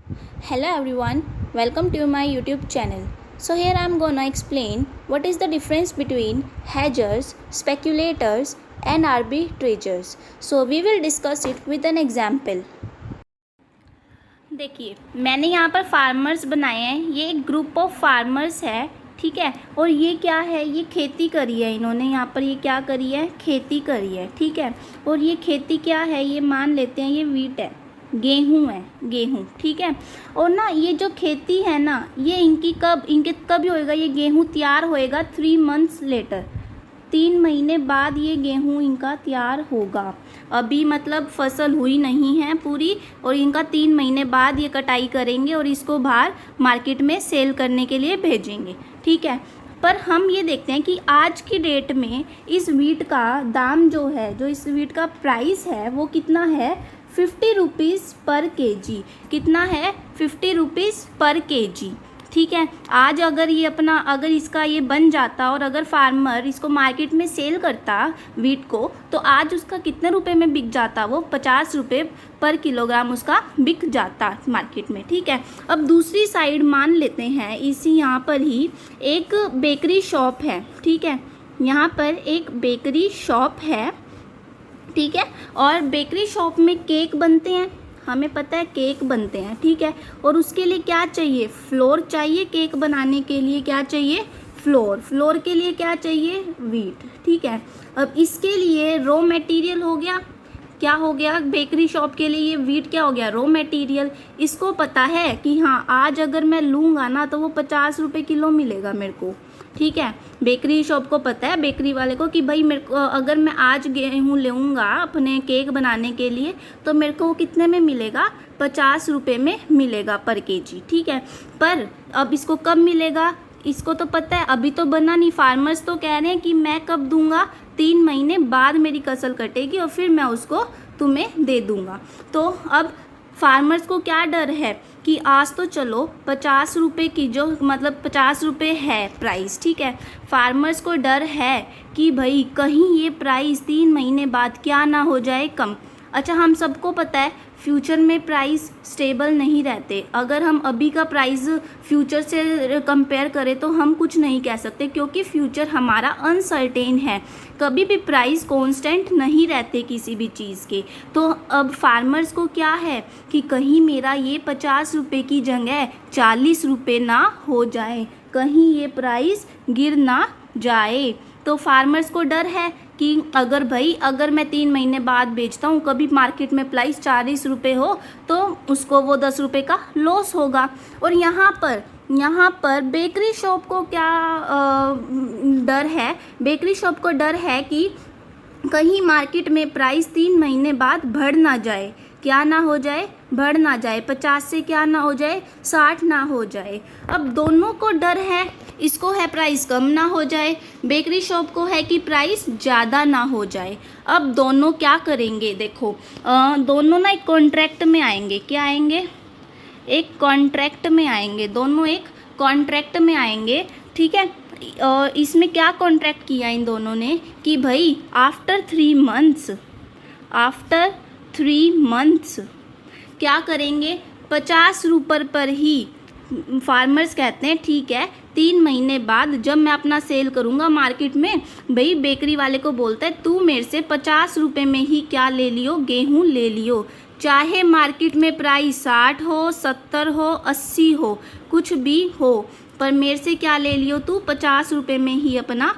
Hello everyone, welcome to my YouTube channel. So here I am gonna explain what is the difference between hedgers, speculators and arbitrators. So we will discuss it with an example. देखिए मैंने यहाँ पर farmers बनाए हैं, ये एक group of farmers है, ठीक है। और ये क्या है, ये खेती करी है इन्होंने, यहाँ पर ये क्या करी है, खेती करी है, ठीक है। और ये खेती क्या है, ये मान लेते हैं ये वीट है, गेहूं है, गेहूं, ठीक है। और ना ये जो खेती है ना, ये इनके कब होएगा, ये गेहूं तैयार होएगा 3 मंथ्स लेटर, 3 महीने बाद ये गेहूं इनका तैयार होगा। अभी मतलब फसल हुई नहीं है पूरी, और इनका 3 महीने बाद ये कटाई करेंगे और इसको बाहर मार्केट में सेल करने के लिए भेजेंगे, ठीक है। पर हम ये देखते हैं कि आज की डेट में इस वीट का दाम जो है, जो इस वीट का प्राइस है वो कितना है, 50 रुपीज़ पर केजी। कितना है, 50 रुपीज़ पर केजी, ठीक है। आज अगर इसका ये बन जाता और अगर फार्मर इसको मार्केट में सेल करता वीट को, तो आज उसका कितने रुपए में बिक जाता, वो 50 रुपये पर किलोग्राम उसका बिक जाता मार्केट में, ठीक है। अब दूसरी साइड मान लेते हैं, इसी यहाँ पर ही एक बेकरी शॉप है, ठीक है। यहाँ पर एक बेकरी शॉप है, ठीक है। और बेकरी शॉप में केक बनते हैं, हमें पता है केक बनते हैं, ठीक है। और उसके लिए क्या चाहिए, फ्लोर चाहिए। केक बनाने के लिए क्या चाहिए, फ्लोर। फ्लोर के लिए क्या चाहिए, वीट, ठीक है। अब इसके लिए रॉ मटेरियल हो गया, क्या हो गया, बेकरी शॉप के लिए ये वीट क्या हो गया, रॉ मटेरियल। इसको पता है कि हाँ आज अगर मैं लूँगा ना तो वो 50 रुपये किलो मिलेगा मेरे को, ठीक है। बेकरी शॉप को पता है, बेकरी वाले को, कि भाई मेरे को अगर मैं आज गेहूँ लूँगा अपने केक बनाने के लिए तो मेरे को कितने में मिलेगा, 50 रुपये में मिलेगा पर केजी, ठीक है। पर अब इसको कब मिलेगा, इसको तो पता है अभी तो बना नहीं। फार्मर्स तो कह रहे हैं कि मैं कब दूंगा, 3 महीने बाद मेरी फसल कटेगी और फिर मैं उसको तुम्हें दे दूंगा। तो अब फार्मर्स को क्या डर है कि आज तो चलो 50 रुपये की जो मतलब 50 रुपये है प्राइस, ठीक है। फार्मर्स को डर है कि भाई कहीं ये प्राइस 3 महीने बाद क्या ना हो जाए कम। अच्छा, हम सबको पता है फ्यूचर में प्राइस स्टेबल नहीं रहते। अगर हम अभी का प्राइस फ्यूचर से कंपेयर करें तो हम कुछ नहीं कह सकते, क्योंकि फ्यूचर हमारा अनसर्टेन है। कभी भी प्राइस कांस्टेंट नहीं रहते किसी भी चीज़ के। तो अब फार्मर्स को क्या है कि कहीं मेरा ये 50 रुपये की जगह 40 रुपये ना हो जाए, कहीं ये प्राइस गिर ना जाए। तो फार्मर्स को डर है कि अगर मैं 3 महीने बाद बेचता हूँ, कभी मार्केट में प्राइस 40 रुपये हो तो उसको वो 10 रुपये का लॉस होगा। और यहाँ पर बेकरी शॉप को क्या डर है, बेकरी शॉप को डर है कि कहीं मार्केट में प्राइस 3 महीने बाद बढ़ ना जाए, क्या ना हो जाए, बढ़ ना जाए, 50 से क्या ना हो जाए, 60 ना हो जाए। अब दोनों को डर है, इसको है प्राइस कम ना हो जाए, बेकरी शॉप को है कि प्राइस ज़्यादा ना हो जाए। अब दोनों क्या करेंगे, देखो दोनों ना एक कॉन्ट्रैक्ट में आएंगे, क्या आएंगे, एक कॉन्ट्रैक्ट में आएंगे, दोनों एक कॉन्ट्रैक्ट में आएंगे, ठीक है। इसमें क्या कॉन्ट्रैक्ट किया इन दोनों ने कि भाई आफ्टर 3 मंथ्स क्या करेंगे, 50 रुपये पर ही। फार्मर्स कहते हैं ठीक है, 3 महीने बाद जब मैं अपना सेल करूँगा मार्केट में, भाई बेकरी वाले को बोलता है तू मेरे से 50 रुपये में ही क्या ले लियो, गेहूँ ले लियो, चाहे मार्केट में प्राइस 60 हो, 70 हो, 80 हो, कुछ भी हो, पर मेरे से क्या ले लियो तू, 50 रुपये में ही अपना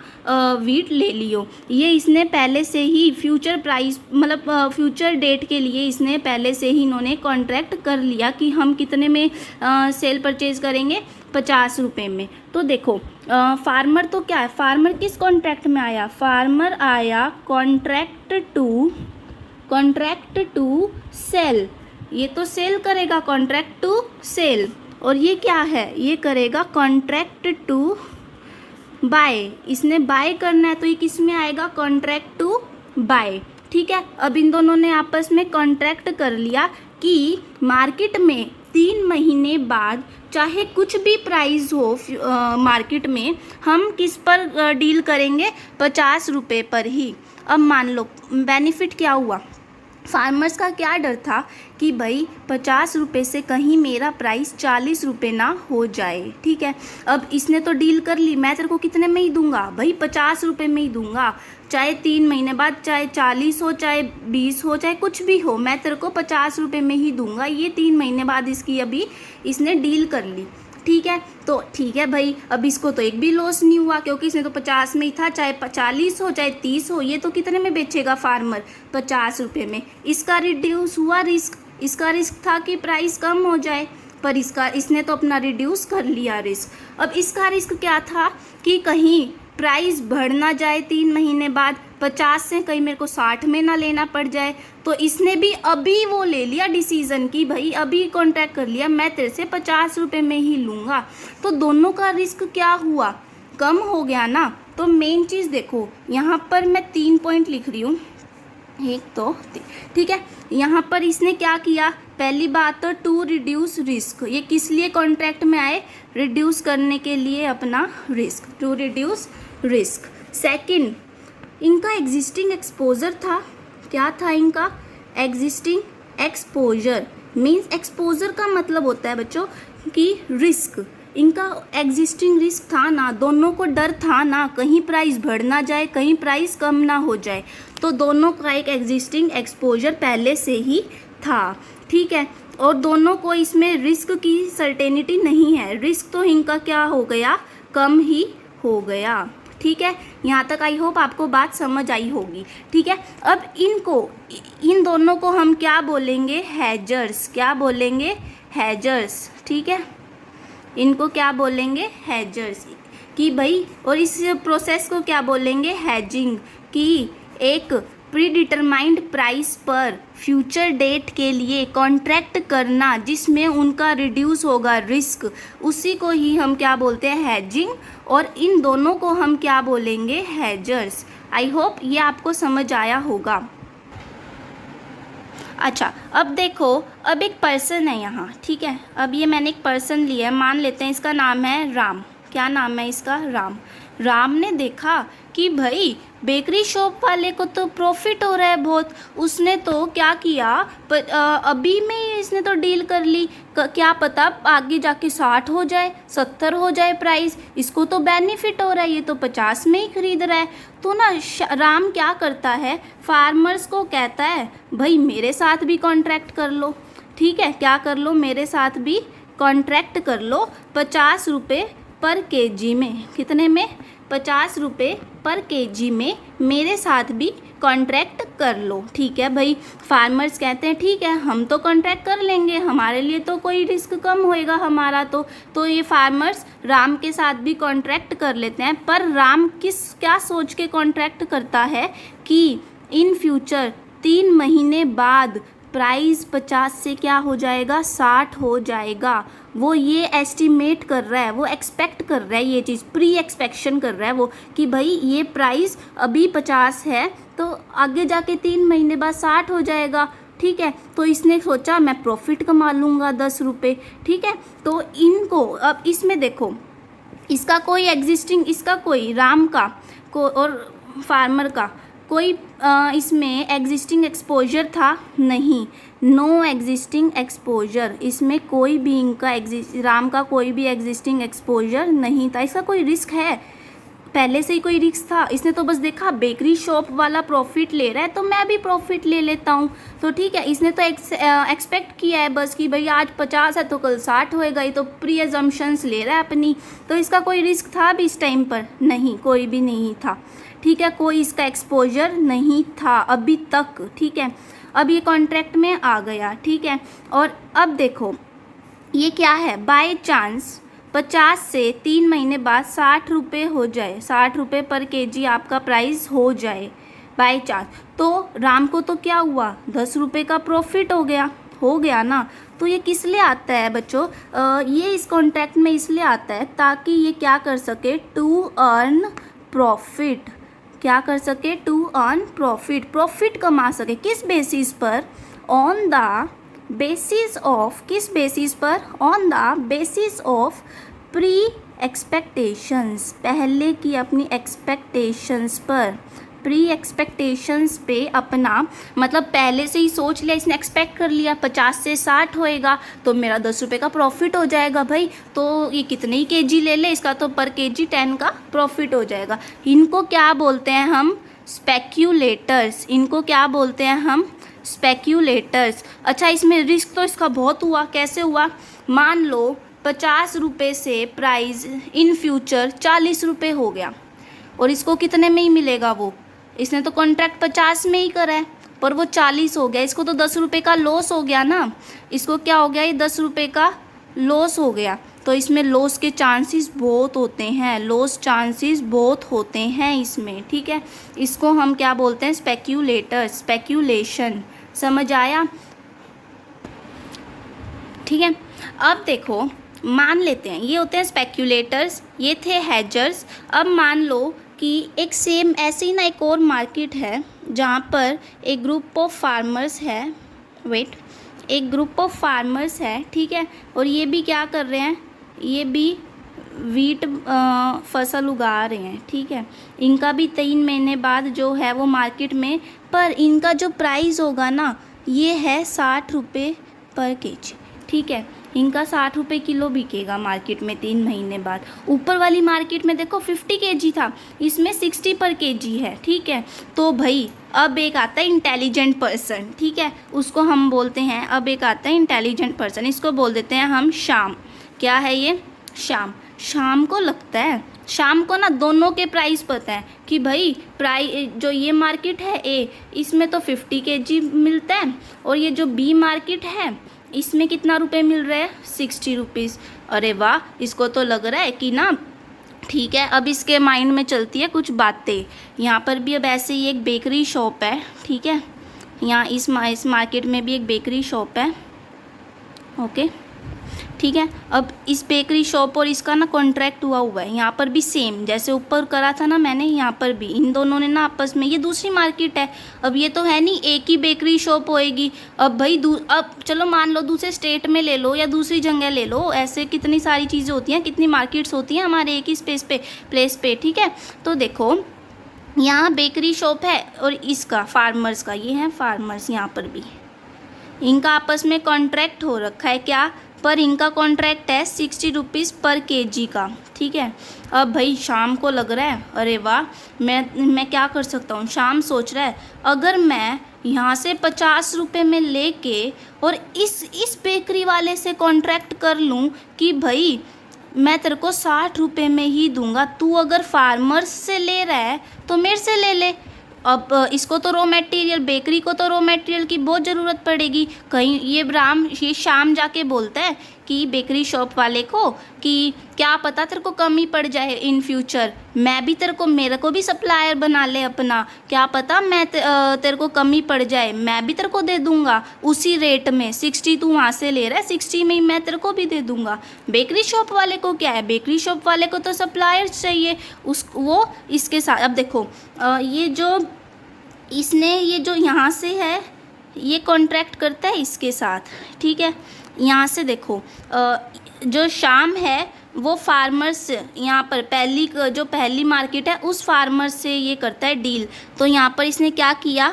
वीट ले लियो। ये इसने पहले से ही फ्यूचर प्राइस मतलब फ्यूचर डेट के लिए इसने पहले से ही इन्होंने कॉन्ट्रैक्ट कर लिया कि हम कितने में सेल परचेज करेंगे, 50 रुपये में। तो देखो फार्मर तो क्या है, फार्मर किस कॉन्ट्रैक्ट में आया, फार्मर आया कॉन्ट्रैक्ट टू सेल, ये तो सेल करेगा, कॉन्ट्रैक्ट टू सेल। और ये क्या है, ये करेगा कॉन्ट्रैक्ट टू बाय, इसने बाय करना है तो ये किस में आएगा, कॉन्ट्रैक्ट टू बाय, ठीक है। अब इन दोनों ने आपस में कॉन्ट्रैक्ट कर लिया कि मार्केट में 3 महीने बाद चाहे कुछ भी प्राइस हो मार्केट में, हम किस पर डील करेंगे, 50 रुपये पर ही। अब मान लो बेनिफिट क्या हुआ, फार्मर्स का क्या डर था कि भाई 50 रुपये से कहीं मेरा प्राइस 40 रुपये ना हो जाए, ठीक है। अब इसने तो डील कर ली, मैं तेरे को कितने में ही दूंगा भाई, 50 रुपये में ही दूंगा, चाहे 3 महीने बाद चाहे 40 हो चाहे 20 हो चाहे कुछ भी हो, मैं तेरे को 50 रुपये में ही दूंगा। ये 3 महीने बाद इसकी अभी इसने डील कर ली, ठीक है। तो ठीक है भाई, अब इसको तो एक भी लॉस नहीं हुआ क्योंकि इसने तो 50 में ही था, चाहे 40 हो चाहे 30 हो, ये तो कितने में बेचेगा फार्मर, 50 रुपये में। इसका रिड्यूस हुआ रिस्क, इसका रिस्क था कि प्राइस कम हो जाए, पर इसने तो अपना रिड्यूस कर लिया रिस्क। अब इसका रिस्क क्या था कि कहीं प्राइस बढ़ ना जाए 3 महीने बाद, 50 से कहीं मेरे को 60 में ना लेना पड़ जाए। तो इसने भी अभी वो ले लिया डिसीज़न कि भाई अभी कॉन्ट्रैक्ट कर लिया, मैं तेरे से 50 रुपये में ही लूँगा। तो दोनों का रिस्क क्या हुआ, कम हो गया ना। तो मेन चीज़ देखो, यहाँ पर मैं 3 पॉइंट लिख रही हूँ, एक तो ठीक है। यहाँ पर इसने क्या किया, पहली बात तो टू रिड्यूस रिस्क, ये किस लिए कॉन्ट्रैक्ट में आए, रिड्यूस करने के लिए अपना risk, to reduce risk. Second, इनका एग्जिस्टिंग एक्सपोजर था, क्या था इनका एग्जिस्टिंग एक्सपोजर, मीन्स एक्सपोजर का मतलब होता है बच्चों कि रिस्क, इनका एग्जिस्टिंग रिस्क था ना, दोनों को डर था ना कहीं प्राइस बढ़ ना जाए कहीं प्राइस कम ना हो जाए, तो दोनों का एक एग्जिस्टिंग एक्सपोजर पहले से ही था, ठीक है। और दोनों को इसमें रिस्क की सर्टेनिटी नहीं है, रिस्क तो इनका क्या हो गया, कम ही हो गया, ठीक है। यहाँ तक आई होप आपको बात समझ आई होगी, ठीक है। अब इन दोनों को हम क्या बोलेंगे, हैजर्स, क्या बोलेंगे, हैजर्स, ठीक है। इनको क्या बोलेंगे, हैजर्स, कि भाई, और इस प्रोसेस को क्या बोलेंगे, हैजिंग, कि एक प्री डिटरमाइंड प्राइस पर फ्यूचर डेट के लिए कॉन्ट्रैक्ट करना जिसमें उनका रिड्यूस होगा रिस्क, उसी को ही हम क्या बोलते हैं, हैजिंग। और इन दोनों को हम क्या बोलेंगे, हैजर्स। आई होप ये आपको समझ आया होगा। अच्छा, अब देखो, अब एक पर्सन है यहाँ, ठीक है। अब ये मैंने एक पर्सन लिया है, मान लेते हैं इसका नाम है राम, क्या नाम है इसका, राम। राम ने देखा कि भाई बेकरी शॉप वाले को तो प्रॉफिट हो रहा है बहुत, उसने तो क्या किया, अभी में ही इसने तो डील कर ली, क्या पता आगे जाके 60 हो जाए 70 हो जाए प्राइस, इसको तो बेनिफिट हो रहा है, ये तो 50 में ही खरीद रहा है। तो ना राम क्या करता है, फार्मर्स को कहता है भाई मेरे साथ भी कॉन्ट्रैक्ट कर लो, ठीक है, क्या कर लो, मेरे साथ भी कॉन्ट्रैक्ट कर लो, 50 रुपये पर केजी में, कितने में, 50 रुपये पर केजी में मेरे साथ भी कॉन्ट्रैक्ट कर लो, ठीक है भाई। फार्मर्स कहते हैं ठीक है हम तो कॉन्ट्रैक्ट कर लेंगे, हमारे लिए तो कोई रिस्क कम होएगा हमारा तो ये फार्मर्स राम के साथ भी कॉन्ट्रैक्ट कर लेते हैं। पर राम क्या सोच के कॉन्ट्रैक्ट करता है कि इन फ्यूचर 3 महीने बाद प्राइस 50 से क्या हो जाएगा, 60 हो जाएगा। वो ये एस्टिमेट कर रहा है, वो एक्सपेक्ट कर रहा है, ये चीज़ प्री एक्सपेक्शन कर रहा है वो कि भाई ये प्राइस अभी 50 है तो आगे जाके 3 महीने बाद 60 हो जाएगा, ठीक है। तो इसने सोचा मैं प्रॉफिट कमा लूँगा 10 रुपये, ठीक है। तो इनको अब इसमें देखो, इसका कोई एग्जिस्टिंग, इसका कोई राम का को और फार्मर का कोई इसमें एग्जिस्टिंग एक्सपोजर था नहीं, नो एग्जिस्टिंग एक्सपोजर, इसमें कोई भी इनका राम का कोई भी एग्जिस्टिंग एक्सपोजर नहीं था। इसका कोई रिस्क है, पहले से ही कोई रिस्क था, इसने तो बस देखा बेकरी शॉप वाला प्रॉफिट ले रहा है तो मैं भी प्रॉफिट ले लेता हूँ, तो ठीक है। इसने तो एक्सपेक्ट किया है बस कि भाई आज 50 है तो कल 60 होएगा, ये तो प्री एजम्पशंस ले रहा है अपनी। तो इसका कोई रिस्क था भी इस टाइम पर नहीं, कोई भी नहीं था, ठीक है, कोई इसका एक्सपोजर नहीं था अभी तक, ठीक है। अब ये कॉन्ट्रैक्ट में आ गया, ठीक है। और अब देखो ये क्या है, बाय चांस 50 से 3 महीने बाद 60 रुपये हो जाए, 60 रुपये पर केजी आपका प्राइस हो जाए बाय चांस, तो राम को तो क्या हुआ, 10 रुपये का प्रॉफिट हो गया ना। तो ये किस लिए आता है बच्चों, ये इस कॉन्ट्रैक्ट में इसलिए आता है ताकि ये क्या कर सके, टू अर्न प्रॉफिट, क्या कर सके, टू अर्न प्रॉफिट, प्रॉफिट कमा सके। किस बेसिस पर, ऑन द बेसिस ऑफ, किस बेसिस पर, on the basis of pre expectations, पहले की अपनी एक्सपेक्टेशंस पर, प्री एक्सपेक्टेशंस पे अपना मतलब पहले से ही सोच लिया, इसने एक्सपेक्ट कर लिया 50 से 60 होएगा तो मेरा 10 रुपये का प्रॉफिट हो जाएगा भाई, तो ये कितने ही केजी ले ले, इसका तो पर केजी 10 का प्रॉफिट हो जाएगा। इनको क्या बोलते हैं हम? स्पेक्यूलेटर्स। इनको क्या बोलते हैं हम? स्पेक्यूलेटर्स। अच्छा, इसमें रिस्क तो इसका बहुत हुआ। कैसे हुआ? मान लो 50 रुपये से प्राइस इन फ्यूचर 40 रुपये हो गया और इसको कितने में ही मिलेगा वो? इसने तो कॉन्ट्रैक्ट 50 में ही करा है पर वो 40 हो गया, इसको तो 10 रुपये का लॉस हो गया ना। इसको क्या हो गया? ये 10 रुपये का लॉस हो गया। तो इसमें लॉस के चांसेस बहुत होते हैं, लॉस चांसेस बहुत होते हैं इसमें, ठीक है। इसको हम क्या बोलते हैं? Speculator, speculation. समझ आया? ठीक है। अब देखो, मान लेते हैं ये होते हैं स्पेक्यूलेटर्स, ये थे हैजर्स। अब मान लो कि एक सेम ऐसे ही ना एक और मार्केट है जहाँ पर एक ग्रुप ऑफ फार्मर्स है, एक ग्रुप ऑफ फार्मर्स है, ठीक है, और ये भी क्या कर रहे हैं? ये भी वीट फसल उगा रहे हैं, ठीक है। इनका भी 3 महीने बाद जो है वो मार्केट में, पर इनका जो प्राइस होगा ना ये है 60 रुपये पर केजी, ठीक है। इनका 60 रुपये किलो बिकेगा मार्केट में 3 महीने बाद। ऊपर वाली मार्केट में देखो 50 केजी था, इसमें 60 पर केजी है, ठीक है। तो भाई अब एक आता है इंटेलिजेंट पर्सन, ठीक है, उसको हम बोलते हैं, अब एक आता है इंटेलिजेंट पर्सन, इसको बोल देते हैं हम श्याम। क्या है ये? शाम। शाम को लगता है, शाम को ना दोनों के प्राइस पता है कि भाई प्राइस जो ये मार्केट है ए, इसमें तो 50 केजी मिलता है और ये जो बी मार्केट है इसमें कितना रुपए मिल रहा है? 60 रुपीज़। अरे वाह, इसको तो लग रहा है कि ना ठीक है। अब इसके माइंड में चलती है कुछ बातें। यहाँ पर भी अब ऐसे ही एक बेकरी शॉप है, ठीक है, यहाँ इस मार्केट में भी एक बेकरी शॉप है, ओके, ठीक है। अब इस बेकरी शॉप और इसका ना कॉन्ट्रैक्ट हुआ है। यहाँ पर भी सेम जैसे ऊपर करा था ना मैंने, यहाँ पर भी इन दोनों ने ना आपस में, ये दूसरी मार्केट है, अब ये तो है नहीं एक ही बेकरी शॉप होएगी। अब भाई अब चलो मान लो दूसरे स्टेट में ले लो या दूसरी जगह ले लो, ऐसे कितनी सारी चीज़ें होती हैं, कितनी मार्केट्स होती हैं हमारे एक ही प्लेस पे, ठीक है। तो देखो यहाँ बेकरी शॉप है और इसका फार्मर्स का, ये है फार्मर्स, यहाँ पर भी इनका आपस में कॉन्ट्रैक्ट हो रखा है क्या? पर इनका कॉन्ट्रैक्ट है 60 रुपीज़ पर केजी का, ठीक है। अब भाई शाम को लग रहा है अरे वाह, मैं क्या कर सकता हूँ? शाम सोच रहा है अगर मैं यहाँ से 50 रुपये में लेके और इस बेकरी वाले से कॉन्ट्रैक्ट कर लूँ कि भाई मैं तेरे को 60 रुपये में ही दूंगा, तू अगर फार्मर्स से ले रहा है तो मेरे से ले ले। अब इसको तो रॉ मटेरियल, बेकरी को तो रॉ मटेरियल की बहुत ज़रूरत पड़ेगी। कहीं ये शाम जाके बोलता है कि बेकरी शॉप वाले को कि क्या पता तेरे को कमी पड़ जाए इन फ्यूचर, मैं भी मेरे को भी सप्लायर बना ले अपना, क्या पता मैं तेरे को कमी पड़ जाए, मैं भी तेरे को दे दूंगा उसी रेट में। 60 तू वहाँ से ले रहा है, 60 में ही मैं तेरे को भी दे दूंगा। बेकरी शॉप वाले को क्या है? बेकरी शॉप वाले को तो सप्लायर चाहिए वो इसके साथ। अब देखो ये जो यहाँ से है ये कॉन्ट्रैक्ट करता है इसके साथ, ठीक है। यहाँ से देखो जो शाम है वो फार्मर्स, यहाँ पर पहली मार्केट है उस फार्मर से ये करता है डील। तो यहाँ पर इसने क्या किया?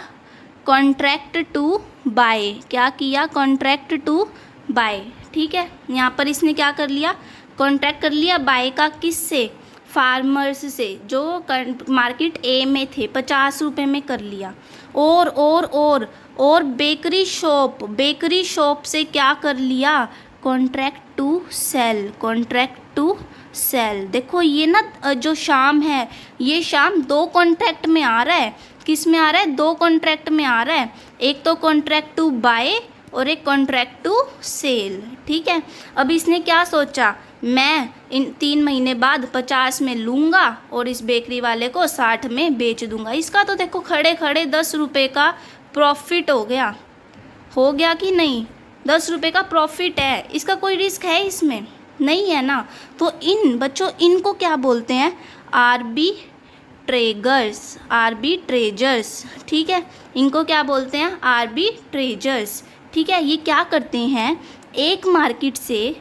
Contract to buy. क्या किया? कॉन्ट्रैक्ट टू बाय, ठीक है। यहाँ पर इसने क्या कर लिया? कॉन्ट्रैक्ट कर लिया बाय का, किससे? फार्मर्स से जो मार्केट ए में थे, 50 रुपये में कर लिया। और बेकरी शॉप से क्या कर लिया? Contract to sell, contract to sell. देखो ये ना जो शाम है, ये शाम 2 कॉन्ट्रैक्ट में आ रहा है। किस में आ रहा है? 2 कॉन्ट्रैक्ट में आ रहा है। एक तो कॉन्ट्रैक्ट टू बाय और एक कॉन्ट्रैक्ट टू सेल, ठीक है। अब इसने क्या सोचा? मैं इन 3 महीने बाद 50 में लूँगा और इस बेकरी वाले को 60 में बेच दूँगा। इसका तो देखो खड़े खड़े 10 रुपये का प्रॉफिट हो गया कि नहीं? 10 रुपये का प्रॉफिट है। इसका कोई रिस्क है इसमें? नहीं है ना। तो इनको क्या बोलते हैं? आर्बिट्रेजर्स, ठीक है। इनको क्या बोलते हैं? आर्बिट्रेजर्स, ठीक है। ये क्या करते हैं? एक मार्केट से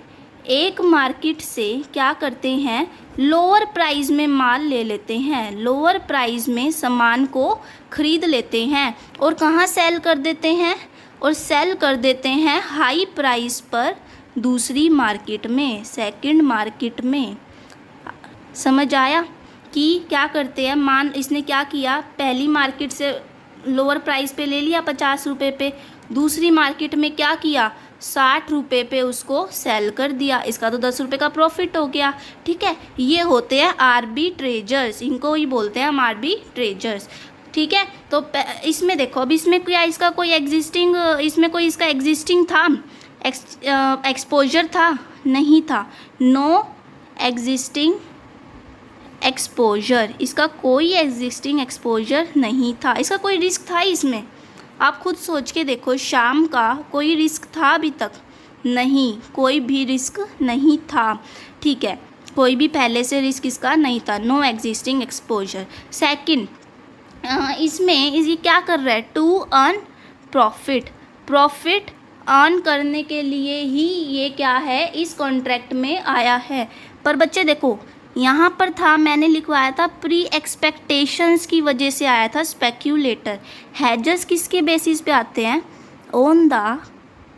एक मार्केट से क्या करते हैं, लोअर प्राइस में माल ले लेते हैं, लोअर प्राइस में सामान को खरीद लेते हैं और कहाँ सेल कर देते हैं, और सेल कर देते हैं हाई प्राइस पर दूसरी मार्केट में, सेकंड मार्केट में। समझ आया कि क्या करते हैं, मान इसने क्या किया, पहली मार्केट से लोअर प्राइस पे ले लिया 50 रुपये पे, दूसरी मार्केट में क्या किया 60 रुपये पे उसको सेल कर दिया, इसका तो 10 रुपये का प्रॉफिट हो गया। ठीक है, ये होते हैं आर्बिट्रेजर्स, इनको ही बोलते हैं हम आर्बिट्रेजर्स। ठीक है, तो इसमें देखो, अब इसमें क्या इसका कोई एग्जिस्टिंग, इसमें कोई इसका एग्जिस्टिंग था, एक्सपोजर था, नहीं था, नो एग्जिस्टिंग एक्सपोजर, इसका कोई एग्जिस्टिंग एक्सपोजर नहीं था, इसका कोई रिस्क था इसमें, आप खुद सोच के देखो, शाम का कोई रिस्क था अभी तक, नहीं, कोई भी रिस्क नहीं था। ठीक है, कोई भी पहले से रिस्क इसका नहीं था, नो एग्जिस्टिंग एक्सपोजर। सेकंड, इसमें ये क्या कर रहा है, to earn profit, profit earn करने के लिए ही ये क्या है, इस कॉन्ट्रैक्ट में आया है। पर बच्चे देखो, यहाँ पर था, मैंने लिखवाया था प्री एक्सपेक्टेशंस की वजह से आया था स्पेक्यूलेटर। हेजर्स किसके बेसिस पे आते हैं, on the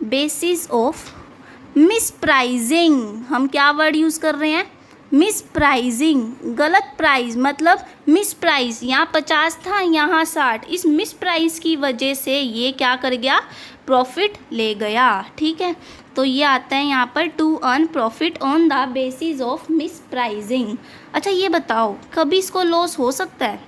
basis of miss pricing. हम क्या वर्ड यूज़ कर रहे हैं, मिस प्राइजिंग, गलत प्राइस, मतलब मिस प्राइस, यहाँ 50 था यहाँ 60, इस मिस प्राइस की वजह से ये क्या कर गया, प्रॉफिट ले गया। ठीक है, तो ये आता है यहाँ पर to earn profit on the basis of mispricing. अच्छा ये बताओ, कभी इसको लॉस हो सकता है,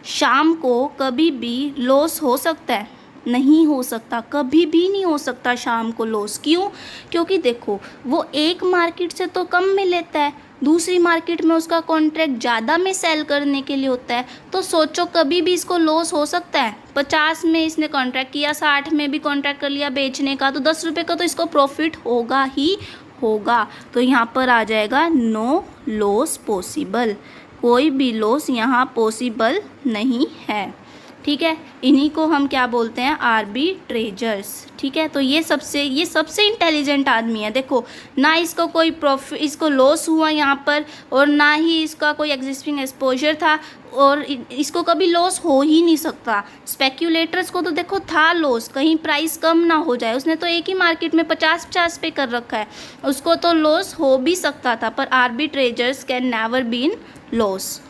शाम को कभी भी लॉस हो सकता है, नहीं हो सकता, कभी भी नहीं हो सकता शाम को लॉस। क्यों, क्योंकि देखो वो एक मार्केट से तो कम में लेता है, दूसरी मार्केट में उसका कॉन्ट्रैक्ट ज़्यादा में सेल करने के लिए होता है, तो सोचो कभी भी इसको लॉस हो सकता है। 50 में इसने कॉन्ट्रैक्ट किया, 60 में भी कॉन्ट्रैक्ट कर लिया बेचने का, तो 10 रुपये का तो इसको प्रॉफिट होगा ही होगा। तो यहाँ पर आ जाएगा नो लॉस पॉसिबल, कोई भी लॉस यहाँ पॉसिबल नहीं है। ठीक है, इन्हीं को हम क्या बोलते हैं, आर्बिट्रेजर्स। ठीक है, तो ये सबसे इंटेलिजेंट आदमी है। देखो ना इसको कोई प्रॉफिट, इसको लॉस हुआ यहाँ पर, और ना ही इसका कोई एग्जिस्टिंग एक्सपोजर था, और इसको कभी लॉस हो ही नहीं सकता। स्पेक्यूलेटर्स को तो देखो था लॉस, कहीं प्राइस कम ना हो जाए, उसने तो एक ही मार्केट में 50-50 पे कर रखा है, उसको तो लॉस हो भी सकता था, पर arbitrageurs can never be in loss.